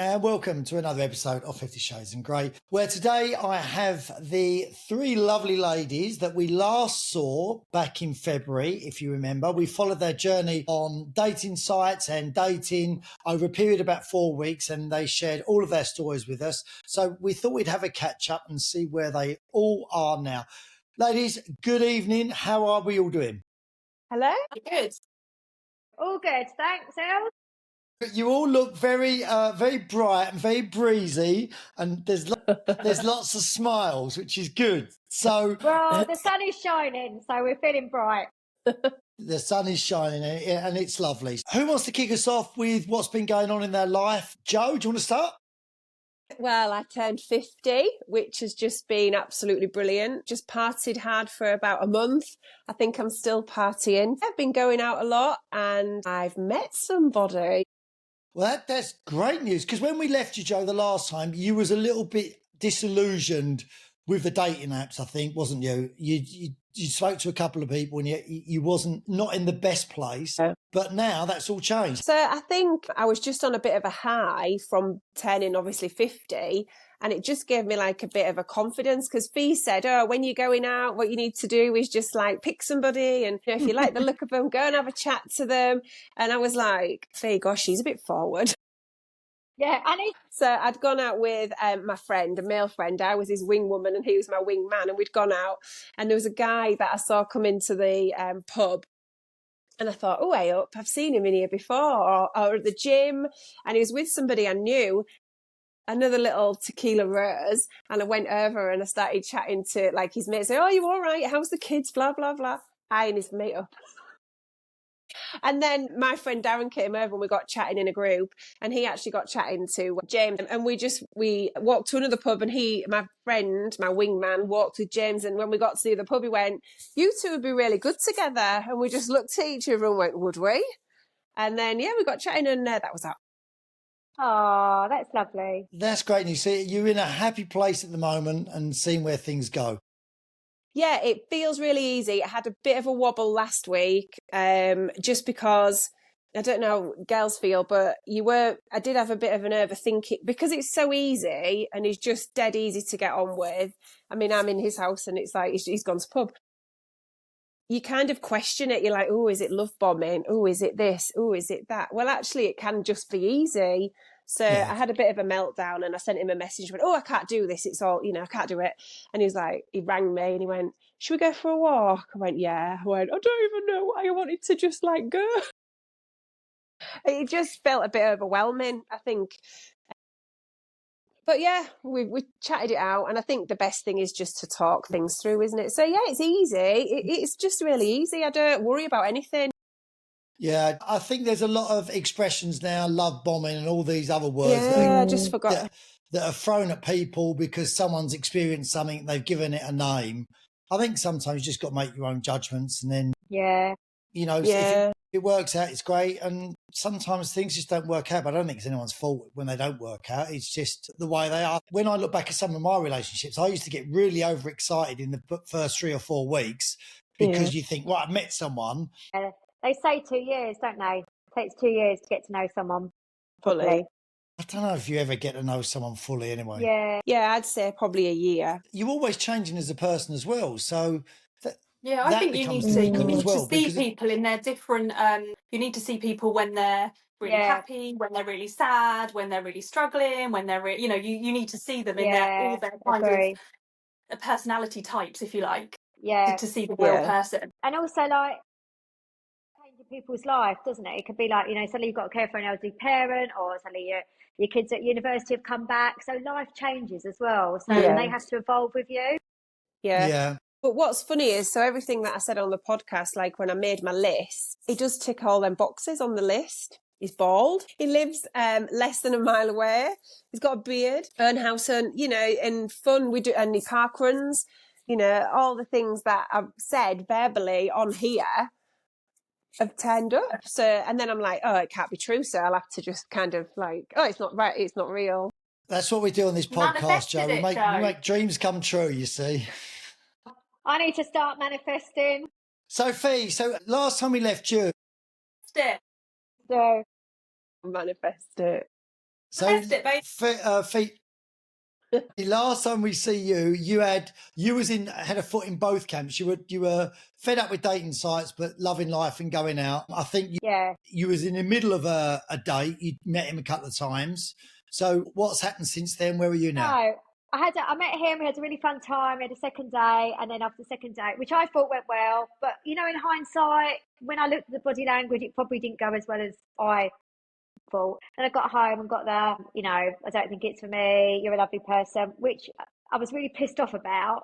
And welcome to another episode of 50 Shades of Grey, where today I have the three lovely ladies that we last saw back in February, if you remember. We followed their journey on dating sites and dating over a period of about 4 weeks, and they shared all of their stories with us. So we thought we'd have a catch up and see where they all are now. Ladies, good evening. How are we all doing? Hello? Good. All good, thanks, Elle. You all look very, very bright and very breezy, and there's lots of smiles, which is good. So, well, the sun is shining, so we're feeling bright. The sun is shining, and it's lovely. Who wants to kick us off with what's been going on in their life? Joe, do you want to start? Well, I turned 50, which has just been absolutely brilliant. Just partied hard for about a month. I think I'm still partying. I've been going out a lot, and I've met somebody. Well, that's great news, because when we left you, Joe, the last time, you was a little bit disillusioned with the dating apps, I think, wasn't you? You spoke to a couple of people and you wasn't not in the best place, but now that's all changed. So I think I was just on a bit of a high from turning obviously 50, and it just gave me like a bit of a confidence, because Fee said, oh, when you're going out, what you need to do is just like pick somebody, and if you like the look of them, go and have a chat to them. And I was like, Fee, gosh, she's a bit forward. Yeah, So I'd gone out with my friend, a male friend. I was his wing woman and he was my wing man, and we'd gone out, and there was a guy that I saw come into the pub, and I thought, oh, hey up, I've seen him in here before, or at the gym, and he was with somebody I knew, another little tequila rose, and I went over and I started chatting to like his mate, say, oh, you all right? How's the kids? Blah, blah, blah. Eyeing his mate up. And then my friend Darren came over and we got chatting in a group, and he actually got chatting to James, and we walked to another pub, and my friend, my wingman, walked with James, and when we got to the other pub, he went, you two would be really good together. And we just looked at each other and went, would we? And then, yeah, we got chatting, and that was that. Oh, that's lovely. That's great news. See, you're in a happy place at the moment and seeing where things go. Yeah, it feels really easy. I had a bit of a wobble last week, just because, I don't know how girls feel, but I did have a bit of an overthinking, because it's so easy and it's just dead easy to get on with. I mean, I'm in his house and it's like, he's gone to pub. You kind of question it. You're like, oh, is it love bombing? Oh, is it this? Oh, is it that? Well, actually, it can just be easy. So yeah. I had a bit of a meltdown, and I sent him a message, went, oh, I can't do this. It's all, I can't do it. And he rang me and he went, should we go for a walk? I went, yeah. I went, I don't even know why I wanted to just like go. It just felt a bit overwhelming, I think. But yeah, we chatted it out, and I think the best thing is just to talk things through, isn't it? So yeah, it's easy. It's just really easy. I don't worry about anything. Yeah, I think there's a lot of expressions now, love bombing and all these other words I just forgot. That are thrown at people because someone's experienced something, they've given it a name. I think sometimes you just got to make your own judgments, and then, if it works out, it's great. And sometimes things just don't work out, but I don't think it's anyone's fault when they don't work out. It's just the way they are. When I look back at some of my relationships, I used to get really overexcited in the first 3 or 4 weeks because you think, well, I met someone. They say 2 years, don't they? It takes 2 years to get to know someone fully. I don't know if you ever get to know someone fully anyway. Yeah, I'd say probably a year. You're always changing as a person as well, so... I think you need to see people in their different... you need to see people when they're really happy, when they're really sad, when they're really struggling, when they're... you need to see them in all their kind of personality types, if you like. Yeah. To see the real person. And also, like, changing people's life, doesn't it? It could be like, suddenly you've got to care for an elderly parent, or suddenly your kids at university have come back. So life changes as well. So they have to evolve with you. Yeah. But what's funny is, so everything that I said on the podcast, like when I made my list, he does tick all them boxes on the list. He's bald. He lives less than a mile away. He's got a beard, earn house, and fun. We do, and he park runs. All the things that I've said verbally on here have turned up. So, and then I'm like, oh, it can't be true. So I'll have to just kind of like, oh, it's not right. It's not real. That's what we do on this podcast, Joe. We make dreams come true, you see. I need to start manifesting. Sophie, so last time we left you... So Manifest it. So, Test it, babe. Last time we see you, you had a foot in both camps. You were fed up with dating sites, but loving life and going out. I think you was in the middle of a date. You met him a couple of times. So what's happened since then? Where are you now? No, I met him. We had a really fun time. We had a second day, and then after the second day, which I thought went well, but in hindsight, when I looked at the body language, it probably didn't go as well as I thought. And I got home and got there. I don't think it's for me. You're a lovely person, which I was really pissed off about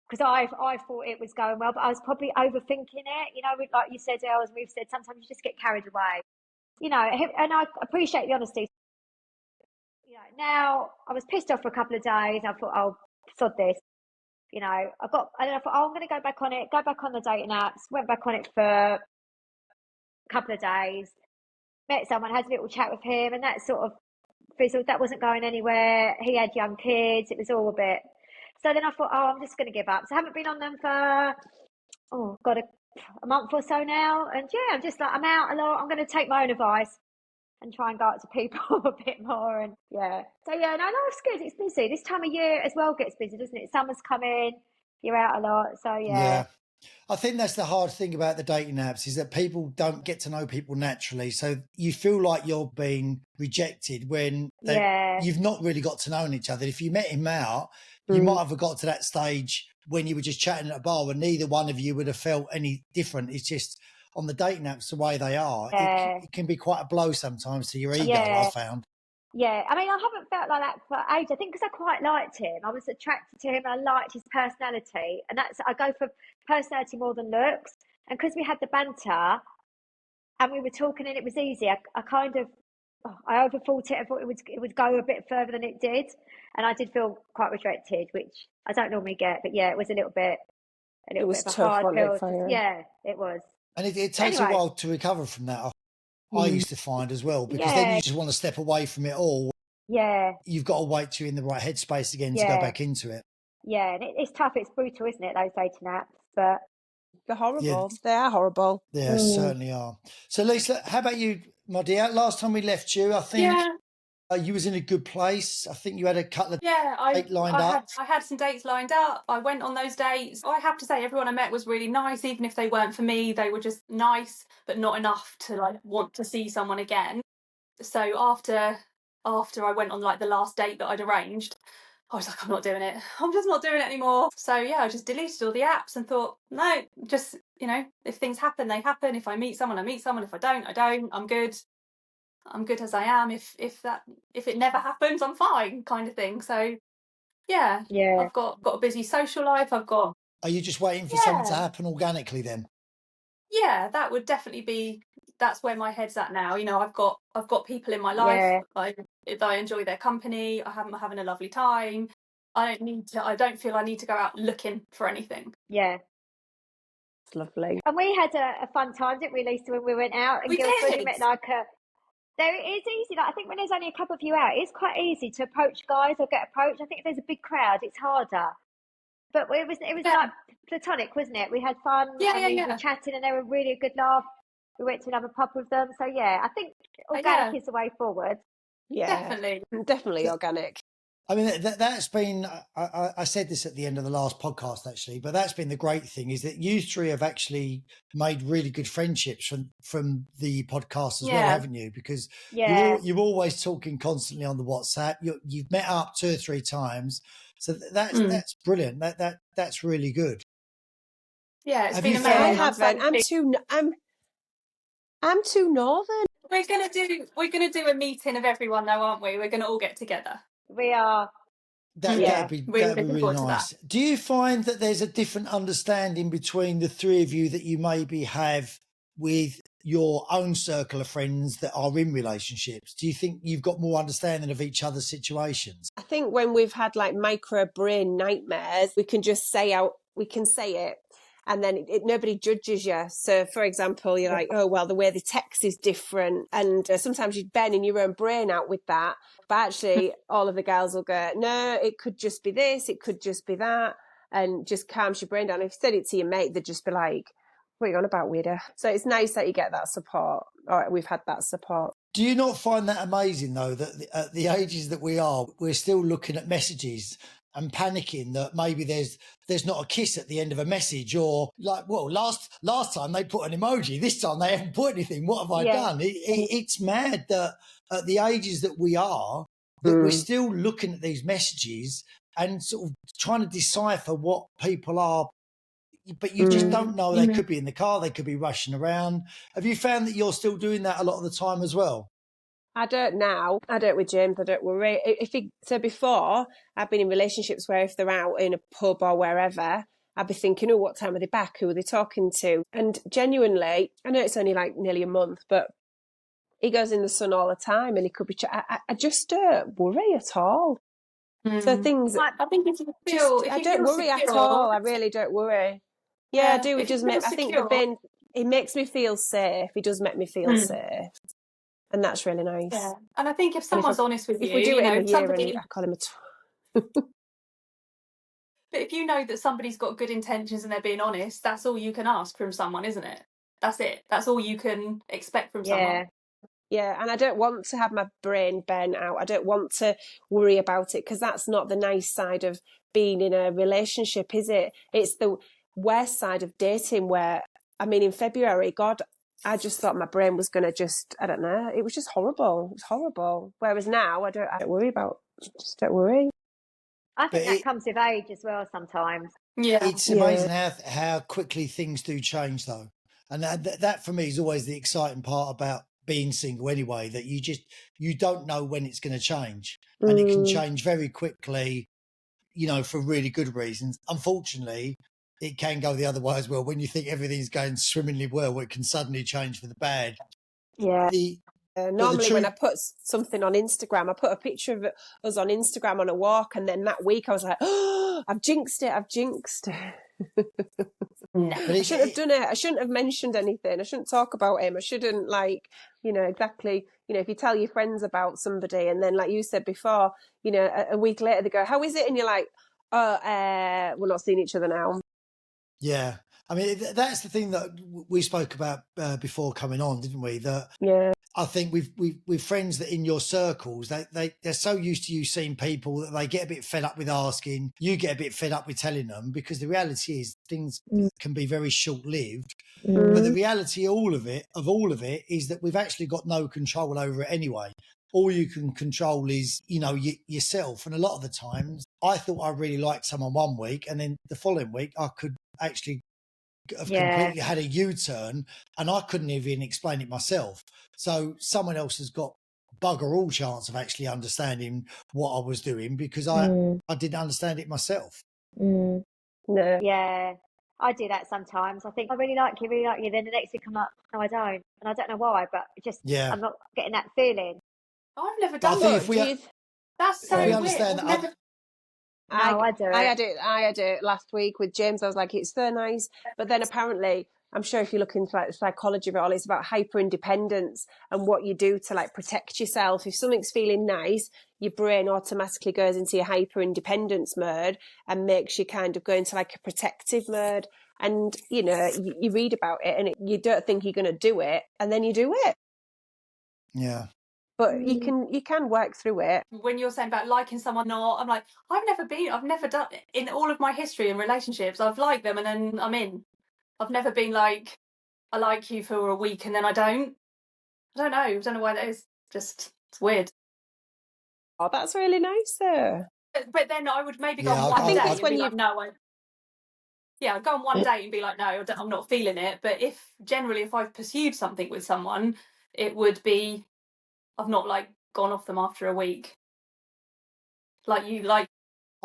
because I thought it was going well, but I was probably overthinking it. Like you said, Els, we've said sometimes you just get carried away. And I appreciate the honesty. Now I was pissed off for a couple of days. I thought, oh, sod this. And then I thought, oh, I'm going to go back on the dating apps. Went back on it for a couple of days. Met someone, had a little chat with him, and that sort of fizzled. That wasn't going anywhere. He had young kids. It was all a bit. So then I thought, oh, I'm just going to give up. So I haven't been on them for, a month or so now. And yeah, I'm just like, I'm out a lot. I'm going to take my own advice and try and go out to people a bit more. And yeah. So yeah, no, life's good. It's busy. This time of year as well gets busy, doesn't it? Summer's coming. You're out a lot. So yeah. I think that's the hard thing about the dating apps is that people don't get to know people naturally. So you feel like you're being rejected when you've not really got to know each other. If you met him out, you might have got to that stage when you were just chatting at a bar and neither one of you would have felt any different. It's just on the dating apps, the way they are, it can be quite a blow sometimes to your ego, I found. Yeah, I mean, I haven't felt like that for ages. I think because I quite liked him. I was attracted to him. I liked his personality. And I go for personality more than looks. And because we had the banter and we were talking and it was easy, I overthought it. I thought it would go a bit further than it did. And I did feel quite rejected, which I don't normally get. But yeah, it was a little bit of a hard pill. Yeah, it was. And it takes a while to recover from that. I used to find as well, because then you just want to step away from it all. Yeah. You've got to wait till you're in the right headspace again to go back into it. Yeah, and it's tough. It's brutal, isn't it, those dating apps? But they're horrible. Yeah. They are horrible. They certainly are. So, Lisa, how about you, my dear? Last time we left you, I think you was in a good place. I think you had a couple of dates lined up. I had some dates lined up. I went on those dates. I have to say, everyone I met was really nice. Even if they weren't for me, they were just nice, but not enough to want to see someone again. So after I went on the last date that I'd arranged, I was like, I'm not doing it. I'm just not doing it anymore. So yeah, I just deleted all the apps and thought, no, just, if things happen, they happen. If I meet someone, I meet someone. If I don't, I don't. I'm good. I'm good as I am. If it never happens, I'm fine, kind of thing. So yeah. I've got a busy social life. Are you just waiting for something to happen organically then? Yeah, that would definitely be. That's where my head's at now. I've got people in my life. I enjoy their company. I'm having a lovely time. I don't feel I need to go out looking for anything. Yeah. It's lovely. And we had a fun time, didn't we, Lisa, when we went out? And we Guildford, did. We met there it is easy. I think when there's only a couple of you out, it's quite easy to approach guys or get approached. I think if there's a big crowd, it's harder. But it was like platonic, wasn't it? We had fun. We were chatting, and they were really a good laugh. We went to another pub with them. So yeah, I think organic is the way forward. Yeah, definitely organic. I mean, that's been, I said this at the end of the last podcast, actually, but that's been the great thing is that you three have actually made really good friendships from the podcast as well, haven't you? Because you're always talking constantly on the WhatsApp. You've met up 2 or 3 times. So that's brilliant. That's really good. Yeah, it's been amazing. I haven't. I'm too northern. We're gonna do a meeting of everyone though, aren't we? We're gonna all get together. We are. That'd be really nice. Do you find that there's a different understanding between the three of you that you maybe have with your own circle of friends that are in relationships? Do you think you've got more understanding of each other's situations? I think when we've had micro brain nightmares, we can just say it. And then nobody judges you. So, for example, you're like, oh, well, the way they text is different. And sometimes you'd bend in your own brain out with that. But actually, all of the girls will go, no, it could just be this. It could just be that. And just calms your brain down. If you said it to your mate, they'd just be like, what are you on about, weirdo? So it's nice that you get that support. Or we've had that support. Do you not find that amazing, though, that at the ages that we are, we're still looking at messages and panicking that maybe there's not a kiss at the end of a message, or like, well, last time they put an emoji, this time they haven't put anything. What have I done? It's mad that at the ages that we are, that we're still looking at these messages and sort of trying to decipher what people are. But you just don't know. They could be in the car, they could be rushing around. Have you found that you're still doing that a lot of the time as well? I don't now. I don't with James. I don't worry. So before, I've been in relationships where if they're out in a pub or wherever, I'd be thinking, oh, what time are they back? Who are they talking to? And genuinely, I know it's only like nearly a month, but he goes in the sun all the time and he could be... I just don't worry at all. So things... I think if you feel... I don't worry at all. I really don't worry. Yeah, I do. It does make... I think it makes me feel safe. It does make me feel safe. And that's really nice. Yeah. And I think if someone's honest with you, if we do it in a year, and I call him a but if you know that somebody's got good intentions and they're being honest, that's all you can ask from someone, isn't it? That's it. That's all you can expect from someone. Yeah, and I don't want to have my brain burnt out. I don't want to worry about it, because that's not the nice side of being in a relationship, is it? It's the worst side of dating where, I mean, in February, God, I just thought my brain was going to just, I don't know, it was just horrible. It was horrible. Whereas now, I don't worry about, just don't worry. I think that comes with age as well sometimes. Yeah. It's amazing how quickly things do change, though. And that for me is always the exciting part about being single anyway, that you don't know when it's going to change. And it can change very quickly, for really good reasons. Unfortunately, it can go the other way as well. When you think everything's going swimmingly well, it can suddenly change for the bad. Yeah. Normally when I put something on Instagram, I put a picture of us on Instagram on a walk, and then that week I was like, oh, I've jinxed it. No. I shouldn't have done it. I shouldn't have mentioned anything. I shouldn't talk about him. I shouldn't exactly, if you tell your friends about somebody and then, like you said before, a week later they go, how is it? And you're like, oh, we're not seeing each other now. Yeah. I mean, that's the thing that we spoke about before coming on, didn't we? That I think we've friends that in your circles, they're so used to you seeing people that they get a bit fed up with asking. You get a bit fed up with telling them, because the reality is things can be very short-lived. But the reality of all of it is that we've actually got no control over it anyway. All you can control is, yourself. And a lot of the times I thought I really liked someone one week, and then the following week I could actually have completely had a U-turn, and I couldn't even explain it myself. So someone else has got bugger all chance of actually understanding what I was doing, because I didn't understand it myself. No. Yeah, I do that sometimes. I think I really like you. Then the next week I'm like, no, I don't. And I don't know why, but I'm not getting that feeling. I've never done that. That's so weird. I had it last week with James. I was like, it's so nice. But then apparently, I'm sure if you look into the psychology of it all, it's about hyper independence and what you do to protect yourself. If something's feeling nice, your brain automatically goes into your hyper independence mode and makes you kind of go into a protective mode. And, you read about it and you don't think you're going to do it, and then you do it. Yeah. But you can work through it. When you're saying about liking someone, I'm like, I've never done in all of my history in relationships. I've liked them and then I'm in. I've never been like, I like you for a week and then I don't. I don't know. I don't know why that is. Just, it's weird. Oh, that's really nice, though. But then I would maybe go on one date and be like, no, I'd go on one date and be like, no, I'm not feeling it. But if I've pursued something with someone, it would be, I've not gone off them after a week. I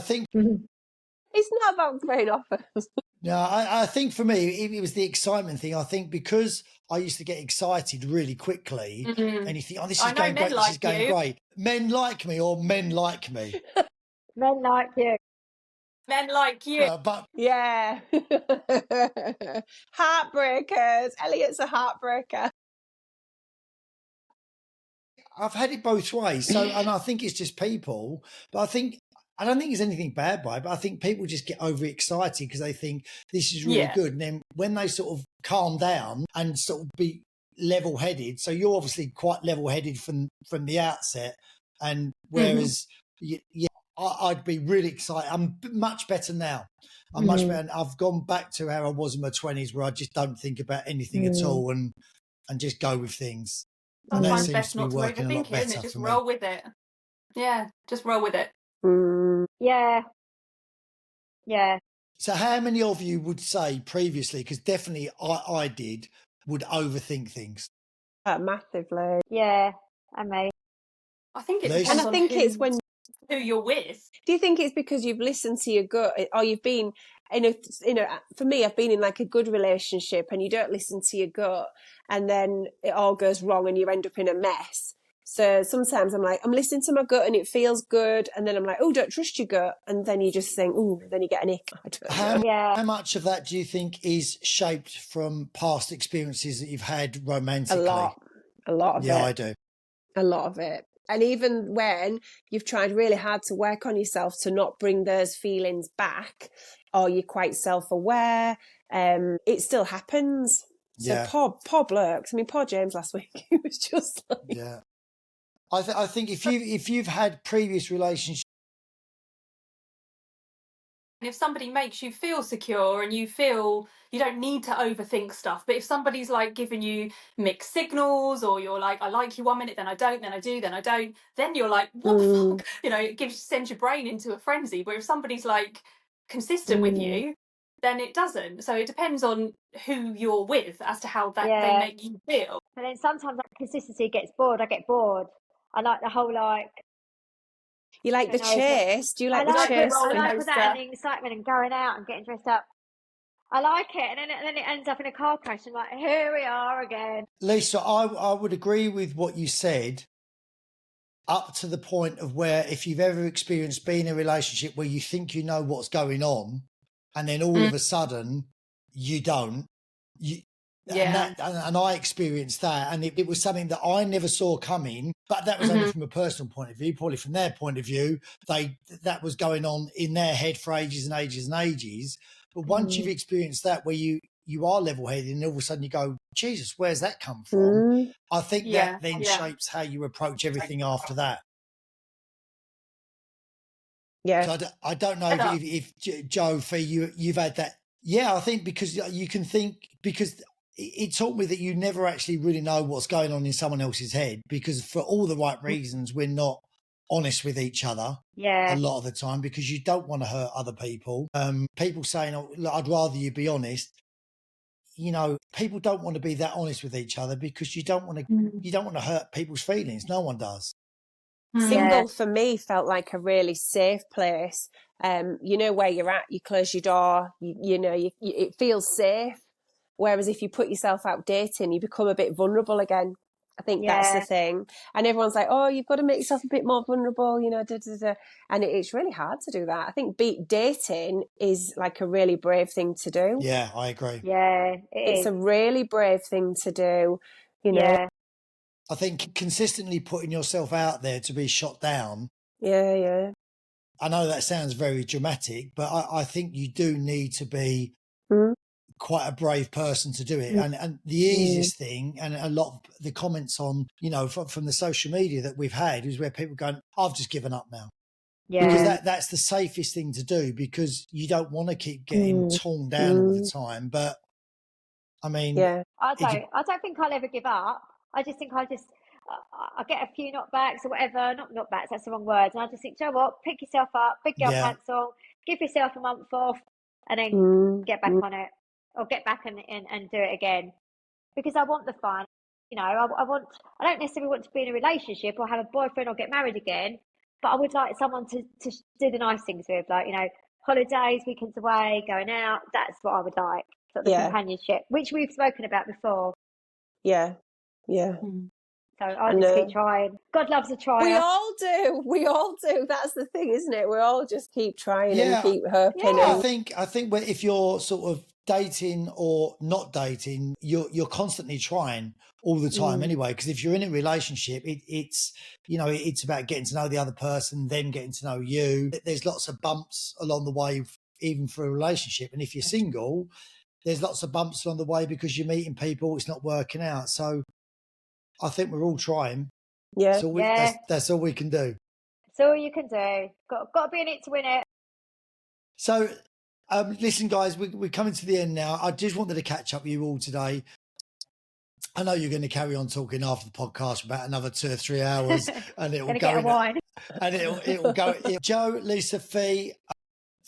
think it's not about going off us. No, I think for me it was the excitement thing. I think because I used to get excited really quickly, and you think, oh, this is going great, this is going great. Men like me, or men like me. Men like you. Men like you. But yeah. Heartbreakers. Elliot's a heartbreaker. I've had it both ways. So, and I think it's just people, but I don't think there's anything bad by it, but I think people just get overexcited because they think this is really good. And then when they sort of calm down and sort of be level-headed. So you're obviously quite level-headed from the outset. And whereas, I'd be really excited. I'm much better now. I'm much better. And I've gone back to how I was in my 20s, where I just don't think about anything at all and just go with things. And that Sometimes seems best to be not to working a lot overthink it, isn't better it? Just for me. roll with it. Yeah, just roll with it. Yeah. Yeah. So how many of you would say previously, because definitely I did, would overthink things? Massively. Yeah. I mean, I think it Liz? depends And I on think it's when who you're with. Do you think it's because you've listened to your gut, or you've been in a, for me, I've been in like a good relationship and you don't listen to your gut and then it all goes wrong and you end up in a mess. So sometimes I'm like, I'm listening to my gut and it feels good. And then I'm like, oh, don't trust your gut. And then you just think, oh, then you get an ick. I don't know. How much of that do you think is shaped from past experiences that you've had romantically? A lot of it. Yeah, I do. A lot of it. And even when you've tried really hard to work on yourself to not bring those feelings back, or you're quite self-aware, it still happens. So poor blokes. I mean, poor James last week. He was just like... Yeah. I think if you've had previous relationships, if somebody makes you feel secure and you feel you don't need to overthink stuff, but if somebody's like giving you mixed signals, or you're like, I like you 1 minute, then I don't, then I do, then I don't, then you're like, what the fuck? It sends your brain into a frenzy. But if somebody's like consistent with you, then it doesn't. So it depends on who you're with as to how that they make you feel. And then sometimes that consistency gets bored. I get bored. I like the whole You like the chase? Do you like the chase? I like all that and the excitement and going out and getting dressed up. I like it, and then it ends up in a car crash, and like, here we are again. Lisa, I would agree with what you said, up to the point of where if you've ever experienced being in a relationship where you think you know what's going on, and then all of a sudden you don't. And I experienced that, and it was something that I never saw coming, but that was only from a personal point of view. Probably from their point of view, that was going on in their head for ages and ages and ages. But once you've experienced that, where you are level-headed and all of a sudden you go, Jesus, where's that come from? I think that then shapes how you approach everything after that. Yeah. So I don't know if Joe, for you've had that. Yeah, I think because you can think, because it taught me that you never actually really know what's going on in someone else's head, because for all the right reasons, we're not honest with each other a lot of the time, because you don't want to hurt other people. People saying, oh, look, I'd rather you be honest. People don't want to be that honest with each other because you don't want to hurt people's feelings. No one does. Single for me felt like a really safe place. You know where you're at, you close your door, it feels safe. Whereas if you put yourself out dating, you become a bit vulnerable again. I think that's the thing. And everyone's like, oh, you've got to make yourself a bit more vulnerable, And it's really hard to do that. I think dating is like a really brave thing to do. Yeah, I agree. Yeah, it's a really brave thing to do, Yeah. I think consistently putting yourself out there to be shot down. Yeah. I know that sounds very dramatic, but I think you do need to be quite a brave person to do it. And the easiest thing, and a lot of the comments on, from the social media that we've had, is where people going, I've just given up now. Yeah. Because that's the safest thing to do, because you don't want to keep getting torn down all the time. But I mean, I don't think I'll ever give up. I just think I get a few knockbacks or whatever. Not knockbacks, that's the wrong word. And I just think, Joe, what? Pick yourself up, big girl pants on, give yourself a month off, and then get back on it, or get back and do it again. Because I want the fun. I don't necessarily want to be in a relationship or have a boyfriend or get married again, but I would like someone to do the nice things with, like, holidays, weekends away, going out. That's what I would like. Sort of the companionship, which we've spoken about before. Yeah. So I'll just keep trying. God loves a trier. We all do. That's the thing, isn't it? We all just keep trying and keep hoping. I think if you're sort of dating or not dating, you're constantly trying all the time anyway. Because if you're in a relationship, it's about getting to know the other person, then getting to know you. There's lots of bumps along the way, even for a relationship. And if you're single, there's lots of bumps along the way because you're meeting people, it's not working out. So I think we're all trying. Yeah. So that's all we can do. That's all you can do. Got to be in it to win it. So, listen, guys, we're coming to the end now. I just wanted to catch up with you all today. I know you're going to carry on talking after the podcast for about another 2 or 3 hours, and it will go. Wine. And it will go. Joe, Lisa, Fee,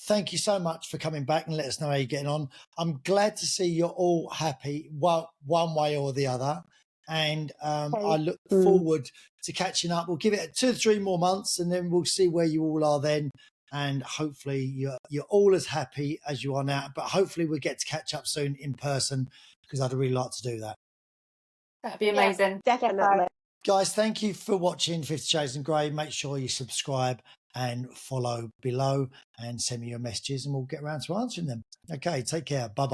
thank you so much for coming back and let us know how you're getting on. I'm glad to see you're all happy, one way or the other. And I look forward to catching up. We'll give it 2 or 3 more months, and then we'll see where you all are then. And hopefully you're all as happy as you are now. But hopefully we'll get to catch up soon in person, because I'd really like to do that. That'd be amazing. Yeah, definitely. Guys, thank you for watching 50 Shades of Grey. Make sure you subscribe and follow below and send me your messages, and we'll get around to answering them. Okay, take care. Bye-bye.